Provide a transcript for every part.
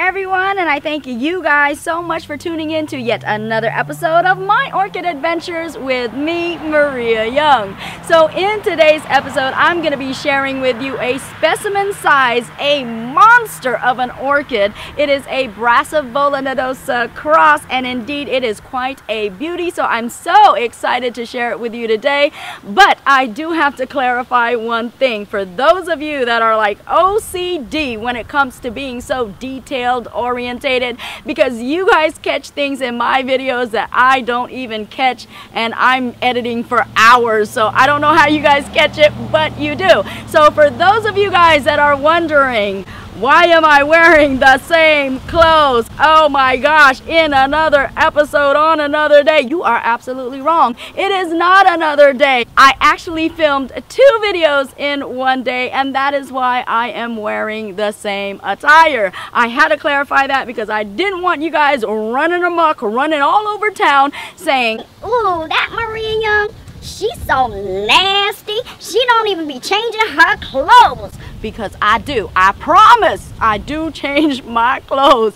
everyone, and I thank you guys so much for tuning in to yet another episode of My Orchid Adventures with me, Maria Young. So in today's episode, I'm going to be sharing with you a specimen size, a monster of an orchid. It is a Brassavola nodosa cross, and indeed it is quite a beauty, so I'm so excited to share it with you today. But I do have to clarify one thing for those of you that are like OCD when it comes to being so detailed orientated, because you guys catch things in my videos that I don't even catch, and I'm editing for hours, so I don't know how you guys catch it, but you do. So for those of you guys that are wondering, why am I wearing the same clothes? Oh my gosh, in another episode on another day. You are absolutely wrong. It is not another day. I actually filmed 2 videos in one day, and that is why I am wearing the same attire. I had to clarify that because I didn't want you guys running amok, running all over town saying, "Ooh, that Maria Young, she's so nasty. She don't even be changing her clothes." Because I do. I promise I do change my clothes.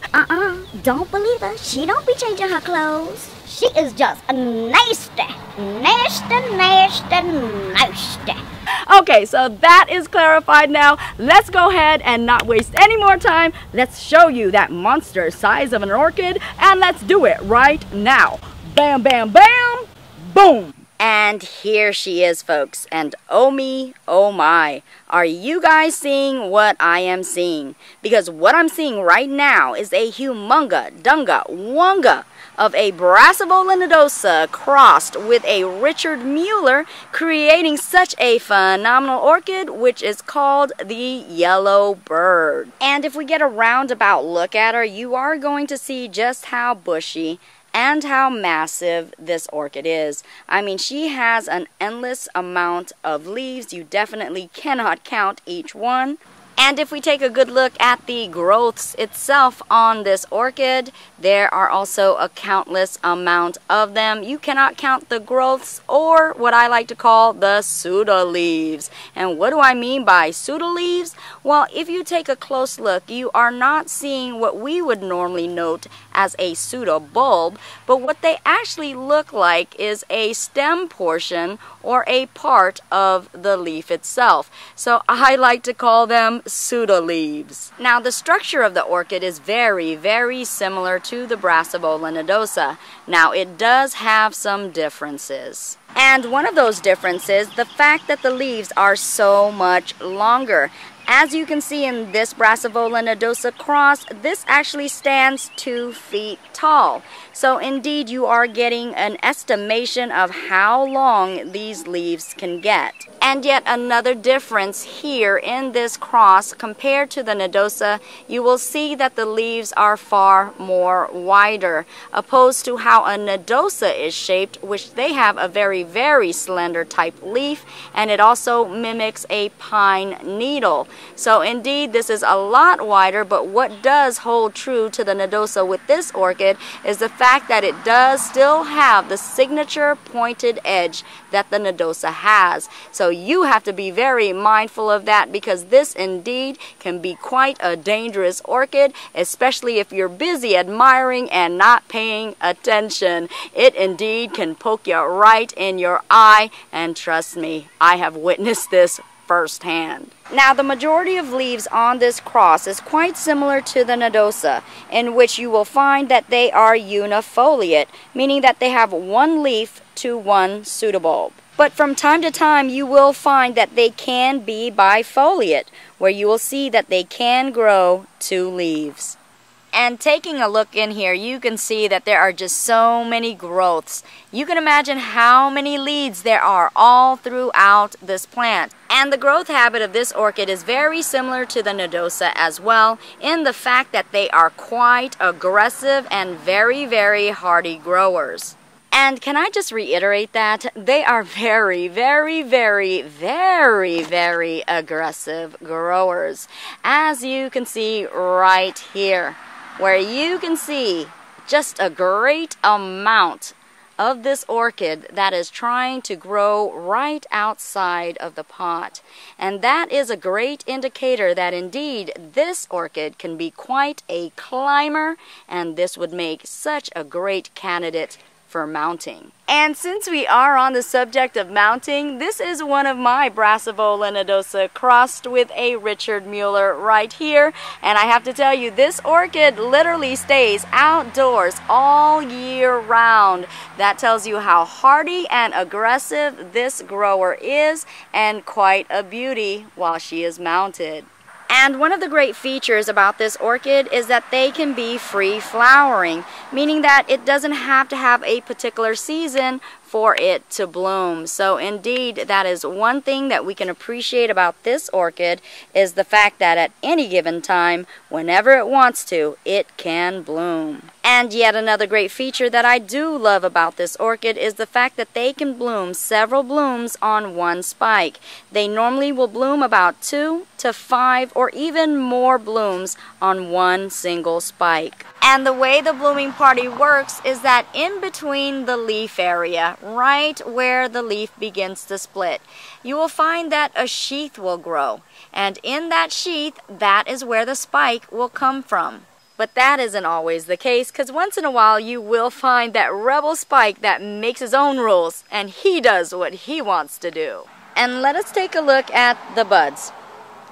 Don't believe her. She don't be changing her clothes. She is just nasty. Nasty. Okay, so that is clarified now. Let's go ahead and not waste any more time. Let's show you that monster size of an orchid, and let's do it right now. Bam, bam, bam, boom. And here she is, folks, and oh me, oh my, are you guys seeing what I am seeing? Because what I'm seeing right now is a humunga dunga wonga of a Brassavola nodosa crossed with a Richard Mueller, creating such a phenomenal orchid, which is called the yellow bird. And if we get a roundabout look at her, you are going to see just how bushy and how massive this orchid is. I mean, she has an endless amount of leaves. You definitely cannot count each one. And if we take a good look at the growths itself on this orchid, there are also a countless amount of them. You cannot count the growths, or what I like to call the pseudo leaves. And what do I mean by pseudo leaves? Well, if you take a close look, you are not seeing what we would normally note as a pseudo bulb, but what they actually look like is a stem portion or a part of the leaf itself. So I like to call them pseudo leaves. Now, the structure of the orchid is very, very similar to the Brassavola nodosa. Now, it does have some differences. And one of those differences, the fact that the leaves are so much longer. As you can see in this Brassavola nodosa cross, this actually stands 2 feet tall. So indeed, you are getting an estimation of how long these leaves can get. And yet another difference here in this cross compared to the nodosa, you will see that the leaves are far more wider, opposed to how a nodosa is shaped, which they have a very, very slender type leaf, and it also mimics a pine needle. So indeed, this is a lot wider, but what does hold true to the nodosa with this orchid is the fact that it does still have the signature pointed edge that the nodosa has. So you have to be very mindful of that, because this indeed can be quite a dangerous orchid, especially if you're busy admiring and not paying attention. It indeed can poke you right in your eye, and trust me, I have witnessed this firsthand. Now, the majority of leaves on this cross is quite similar to the nodosa, in which you will find that they are unifoliate, meaning that they have 1 leaf to 1 pseudobulb. But from time to time, you will find that they can be bifoliate, where you will see that they can grow 2 leaves. And taking a look in here, you can see that there are just so many growths. You can imagine how many leads there are all throughout this plant. And the growth habit of this orchid is very similar to the nodosa as well, in the fact that they are quite aggressive and very, very hardy growers. And can I just reiterate that? They are very, very, very, very, very aggressive growers. As you can see right here, where you can see just a great amount of this orchid that is trying to grow right outside of the pot. And that is a great indicator that indeed this orchid can be quite a climber, and this would make such a great candidate for mounting. And since we are on the subject of mounting, this is one of my Brassavola nodosa crossed with a Richard Mueller right here. And I have to tell you, this orchid literally stays outdoors all year round. That tells you how hardy and aggressive this grower is, and quite a beauty while she is mounted. And one of the great features about this orchid is that they can be free flowering, meaning that it doesn't have to have a particular season for it to bloom. So indeed, that is one thing that we can appreciate about this orchid, is the fact that at any given time, whenever it wants to, it can bloom. And yet another great feature that I do love about this orchid is the fact that they can bloom several blooms on one spike. They normally will bloom about 2 to 5 or even more blooms on one single spike. And the way the blooming party works is that in between the leaf area, right where the leaf begins to split, you will find that a sheath will grow. And in that sheath, that is where the spike will come from. But that isn't always the case, because once in a while you will find that rebel spike that makes his own rules, and he does what he wants to do. And let us take a look at the buds.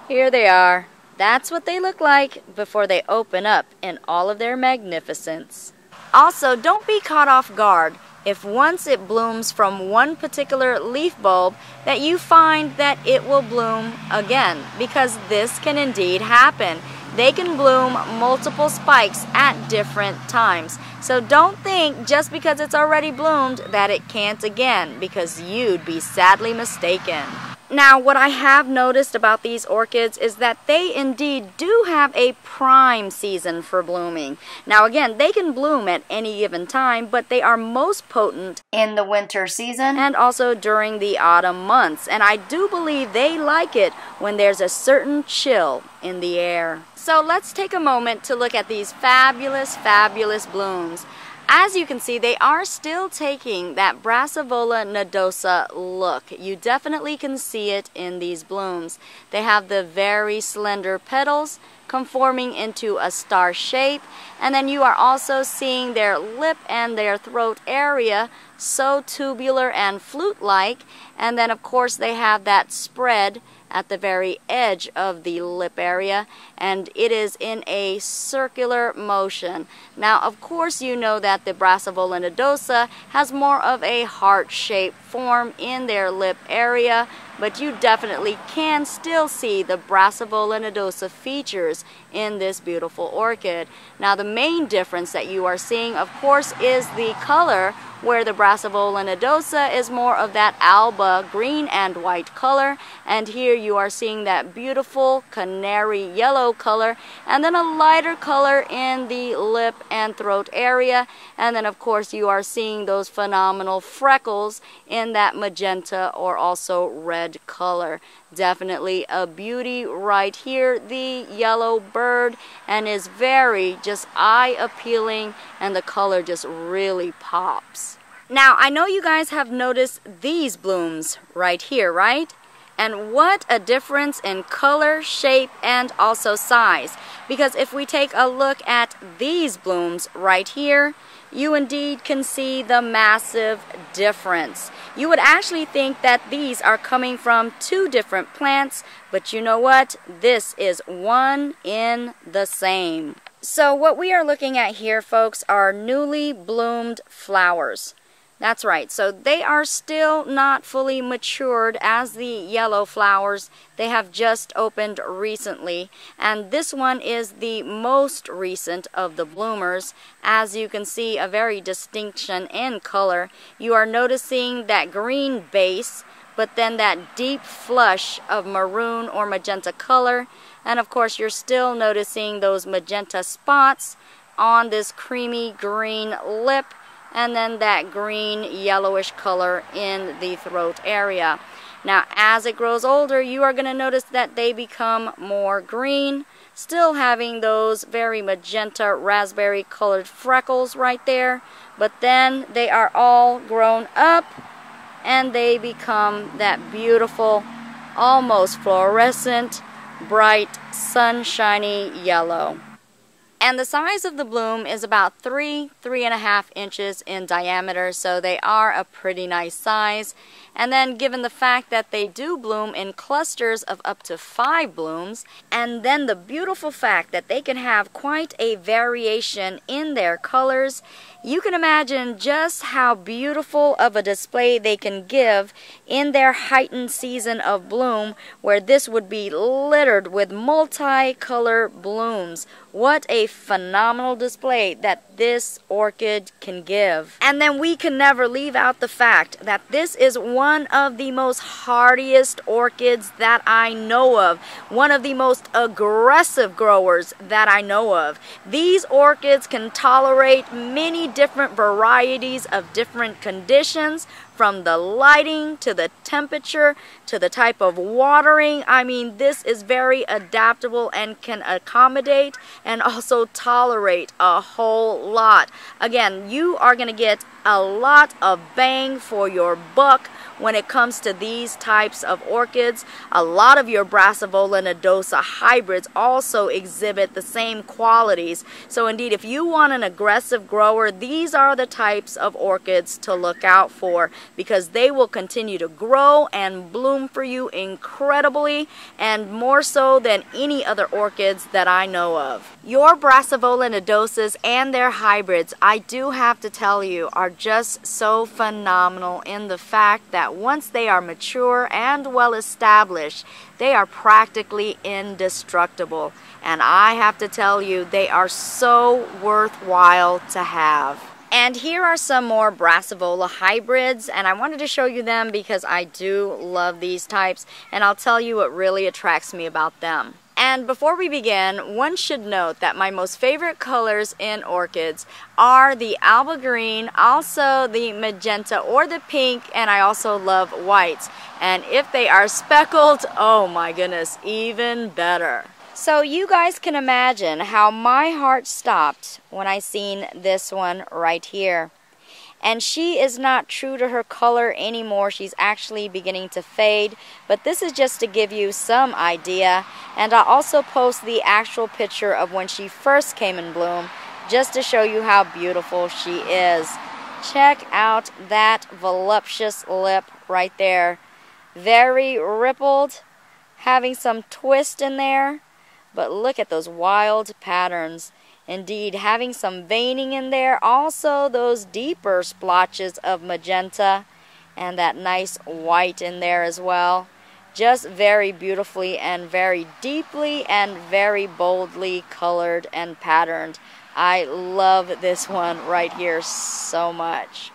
Here they are. That's what they look like before they open up in all of their magnificence. Also, don't be caught off guard if once it blooms from one particular leaf bulb that you find that it will bloom again, because this can indeed happen. They can bloom multiple spikes at different times. So don't think just because it's already bloomed that it can't again, because you'd be sadly mistaken. Now, what I have noticed about these orchids is that they indeed do have a prime season for blooming. Now again, they can bloom at any given time, but they are most potent in the winter season and also during the autumn months. And I do believe they like it when there's a certain chill in the air. So let's take a moment to look at these fabulous, fabulous blooms. As you can see, they are still taking that Brassavola nodosa look. You definitely can see it in these blooms. They have the very slender petals conforming into a star shape, and then you are also seeing their lip and their throat area so tubular and flute-like, and then of course they have that spread at the very edge of the lip area, and it is in a circular motion. Now of course you know that the Brassavola nodosa has more of a heart-shaped form in their lip area, but you definitely can still see the Brassavola nodosa features in this beautiful orchid. Now the main difference that you are seeing, of course, is the color, where the Brassavola nodosa is more of that alba green and white color, and here you are seeing that beautiful canary yellow color, and then a lighter color in the lip and throat area, and then of course you are seeing those phenomenal freckles in that magenta or also red color. Definitely a beauty right here, the yellow bird, and is very just eye appealing, and the color just really pops. Now I know you guys have noticed these blooms right here, right? And what a difference in color, shape, and also size. Because if we take a look at these blooms right here, you indeed can see the massive difference. You would actually think that these are coming from two different plants, but you know what? This is one in the same. So what we are looking at here, folks, are newly bloomed flowers. That's right, so they are still not fully matured as the yellow flowers. They have just opened recently, and this one is the most recent of the bloomers. As you can see, a very distinction in color. You are noticing that green base, but then that deep flush of maroon or magenta color, and of course you're still noticing those magenta spots on this creamy green lip, and then that green yellowish color in the throat area. Now as it grows older, you are going to notice that they become more green, still having those very magenta raspberry colored freckles right there, but then they are all grown up and they become that beautiful, almost fluorescent, bright, sunshiny yellow. And the size of the bloom is about 3.5 inches in diameter, so they are a pretty nice size. And then given the fact that they do bloom in clusters of up to 5 blooms, and then the beautiful fact that they can have quite a variation in their colors, you can imagine just how beautiful of a display they can give in their heightened season of bloom, where this would be littered with multicolor blooms. What a phenomenal display that this orchid can give. And then we can never leave out the fact that this is one of the most hardiest orchids that I know of, one of the most aggressive growers that I know of. These orchids can tolerate many different varieties of different conditions, from the lighting to the temperature to the type of watering. I mean, this is very adaptable and can accommodate and also tolerate a whole lot. Again, you are going to get a lot of bang for your buck when it comes to these types of orchids. A lot of your Brassavola nodosa hybrids also exhibit the same qualities. So indeed, if you want an aggressive grower, these are the types of orchids to look out for, because they will continue to grow and bloom for you incredibly, and more so than any other orchids that I know of. Your Brassavola nodosas and their hybrids, I do have to tell you, are just so phenomenal in the fact that once they are mature and well established, they are practically indestructible. And I have to tell you, they are so worthwhile to have. And here are some more Brassavola hybrids, and I wanted to show you them because I do love these types, and I'll tell you what really attracts me about them. And before we begin, one should note that my most favorite colors in orchids are the alba green, also the magenta or the pink, and I also love whites. And if they are speckled, oh my goodness, even better. So you guys can imagine how my heart stopped when I seen this one right here. And she is not true to her color anymore. She's actually beginning to fade. But this is just to give you some idea. And I'll also post the actual picture of when she first came in bloom, just to show you how beautiful she is. Check out that voluptuous lip right there. Very rippled, having some twist in there. But look at those wild patterns. Indeed, having some veining in there, also those deeper splotches of magenta, and that nice white in there as well. Just very beautifully and very deeply and very boldly colored and patterned. I love this one right here so much.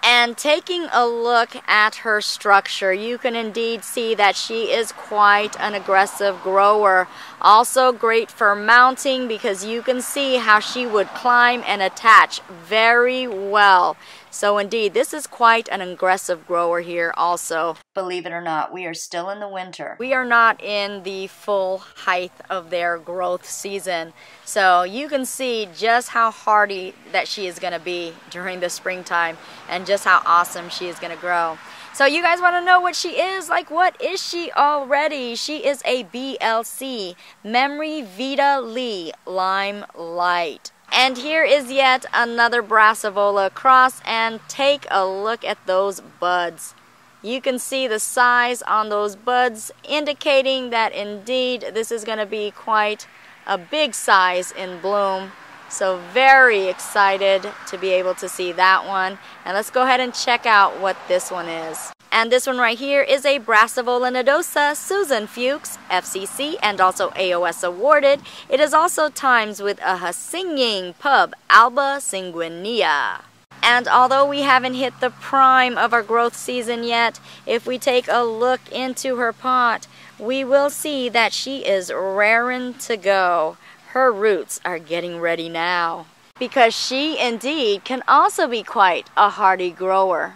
And taking a look at her structure, you can indeed see that she is quite an aggressive grower. Also great for mounting, because you can see how she would climb and attach very well. So indeed, this is quite an aggressive grower here also. Believe it or not, we are still in the winter. We are not in the full height of their growth season. So you can see just how hardy that she is going to be during the springtime, and just how awesome she is going to grow. So you guys want to know what she is? Like, what is she already? She is a BLC, Memory Vita Lee Lime Light. And here is yet another Brassavola cross, and take a look at those buds. You can see the size on those buds, indicating that indeed this is going to be quite a big size in bloom. So very excited to be able to see that one. And let's go ahead and check out what this one is. And this one right here is a Brassavola nodosa, Susan Fuchs, FCC, and also AOS awarded. It is also times with a singing pub, Alba Sanguinea. And although we haven't hit the prime of our growth season yet, if we take a look into her pot, we will see that she is raring to go. Her roots are getting ready now, because she indeed can also be quite a hardy grower.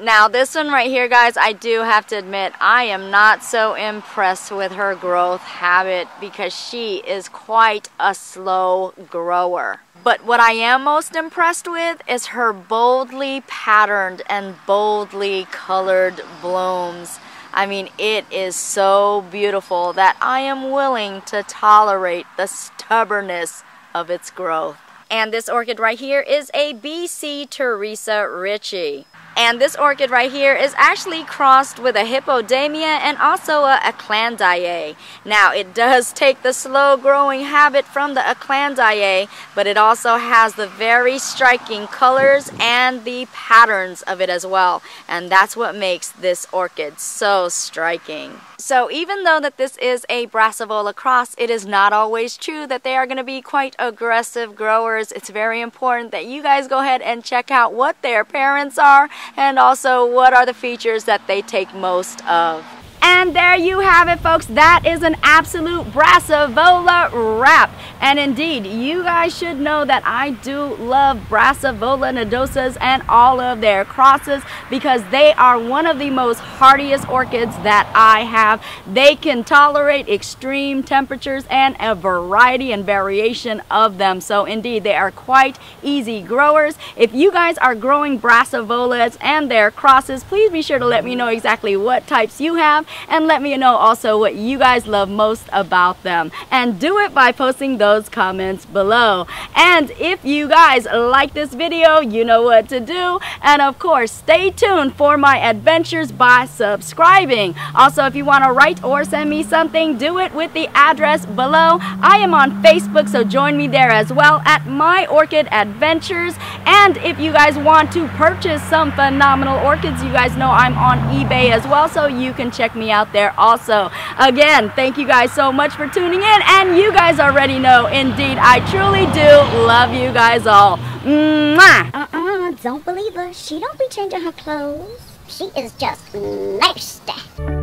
Now this one right here, guys, I do have to admit I am not so impressed with her growth habit because she is quite a slow grower. But what I am most impressed with is her boldly patterned and boldly colored blooms. I mean, it is so beautiful that I am willing to tolerate the stubbornness of its growth. And this orchid right here is a BC Teresa Ritchie. And this orchid right here is actually crossed with a Hippodamia and also a Eclandiae. Now, it does take the slow growing habit from the Eclandiae, but it also has the very striking colors and the patterns of it as well. And that's what makes this orchid so striking. So even though that this is a Brassavola cross, it is not always true that they are going to be quite aggressive growers. It's very important that you guys go ahead and check out what their parents are and also what are the features that they take most of. And there you have it, folks. That is an absolute Brassavola wrap. And indeed, you guys should know that I do love Brassavola nodosas and all of their crosses because they are one of the most hardiest orchids that I have. They can tolerate extreme temperatures and a variety and variation of them. So indeed, they are quite easy growers. If you guys are growing Brassavolas and their crosses, please be sure to let me know exactly what types you have. And let me know also what you guys love most about them. And do it by posting those comments below. And if you guys like this video, you know what to do. And of course, stay tuned for my adventures by subscribing. Also, if you want to write or send me something, do it with the address below. I am on Facebook, so join me there as well at My Orchid Adventures. And if you guys want to purchase some phenomenal orchids, you guys know I'm on eBay as well, so you can check me out there also. Again, thank you guys so much for tuning in, and you guys already know, indeed, I truly do love you guys all. Mwah! Don't believe her. She don't be changing her clothes. She is just nasty.